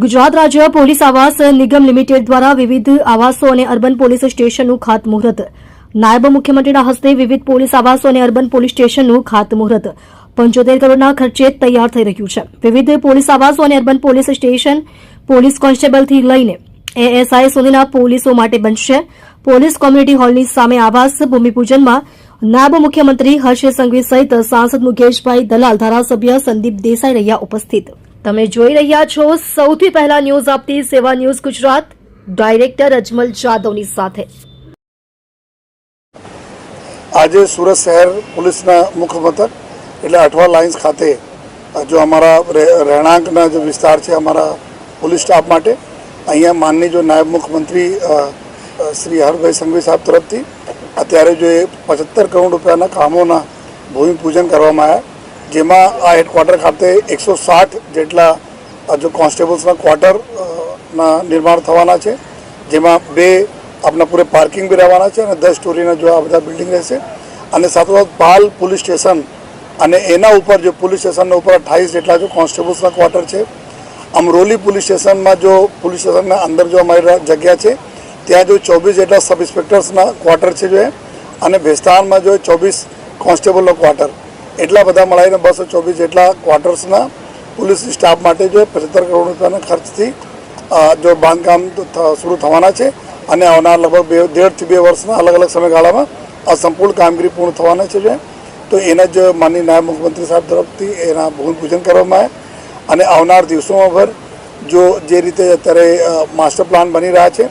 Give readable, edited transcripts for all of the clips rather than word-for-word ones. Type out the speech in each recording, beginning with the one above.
ગુજરાત રાજ્ય પોલીસ આવાસ નિગમ લિમિટેડ દ્વારા વિવિધ આવાસો અને અર્બન પોલીસ સ્ટેશનનું ખાતમુહૂર્ત. નાયબ મુખ્યમંત્રીના હસ્તે વિવિધ પોલીસ આવાસો અને અર્બન પોલીસ સ્ટેશનનું ખાતમુહૂર્ત 75 કરોડના ખર્ચે તૈયાર થઈ રહ્યું છે. વિવિધ પોલીસ આવાસો અને અર્બન પોલીસ સ્ટેશન પોલીસ કોન્સ્ટેબલથી લઈને એએસઆઈ સુધીના પોલીસો માટે બનશે. પોલીસ કોમ્યુનિટી હોલની સામે આવાસ ભૂમિપૂજનમાં નાયબ મુખ્યમંત્રી હર્ષ સંઘવી સહિત સાંસદ મુકેશભાઈ દલાલ, ધારાસભ્ય સંદીપ દેસાઈ રહ્યા ઉપસ્થિત. તમે જોઈ રહ્યા છો સૌથી પહેલા ન્યૂઝ આપતી સેવા ન્યૂઝ ગુજરાત, ડાયરેક્ટર અજમલ જાદવની સાથે. આજે સુરત શહેર પોલીસના મુખ્ય મથક એટલે અઠવા લાઇન્સ ખાતે જો અમારા રહેણાંકના જે વિસ્તાર છે અમારા પોલીસ સ્ટાફ માટે અહીંયા માનની જો નાયબ મુખ્યમંત્રી શ્રી હર્ષભાઈ સંઘવી સાહેબ તરફથી અત્યારે જો એ 75 કરોડ રૂપિયાના કામોના ભૂમિપૂજન કરવામાં આવ્યા, જેમાં આ હેડક્વાર્ટર ખાતે 160 જેટલા જો કોન્સ્ટેબલ્સના ક્વાર્ટરના નિર્માણ થવાના છે, જેમાં 2 આપણા પૂરે પાર્કિંગ બી રહેવાના છે અને 10 સ્ટોરીના જો આ બધા બિલ્ડિંગ રહેશે. અને સાથોસાથ પાલ પોલીસ સ્ટેશન અને એના ઉપર જો પોલીસ સ્ટેશનના ઉપર 28 જેટલા જો કોન્સ્ટેબલ્સના ક્વાર્ટર છે. અમરોલી પોલીસ સ્ટેશનમાં જો પોલીસ સ્ટેશનના અંદર જો અમારી જગ્યા છે ત્યાં જો 24 જેટલા સબ ઇન્સ્પેક્ટર્સના ક્વાર્ટર છે જો અને ભેસ્તાનમાં જો 24 કોન્સ્ટેબલનો ક્વાર્ટર, એટલા બધા મળીને 224 જેટલા ક્વાર્ટર્સના પોલીસ સ્ટાફ માટે જો 75 કરોડ રૂપિયાના ખર્ચથી જો બાંધકામ શરૂ થવાના છે અને આવનાર લગભગ 1.5 થી 2 વર્ષના અલગ અલગ સમયગાળામાં આ સંપૂર્ણ કામગીરી પૂર્ણ થવાના છે. તો એના જ માનનીય નાયબ મુખ્યમંત્રી સાહેબ તરફથી એના ભૂમિપૂજન કરવામાં આવે અને આવનાર દિવસોમાં ભર જો જે રીતે અત્યારે માસ્ટર પ્લાન બની રહ્યા છે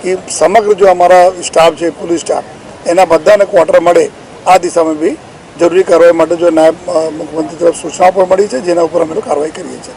કે સમગ્ર જો અમારા સ્ટાફ છે પોલીસ સ્ટાફ એના બધાને ક્વાર્ટર મળે, આ દિશામાં બી જરૂરી કાર્યવાહી માટે જો નાયબ મુખ્યમંત્રી તરફ સૂચનાઓ પણ મળી છે, જેના ઉપર અમે કાર્યવાહી કરીએ છીએ.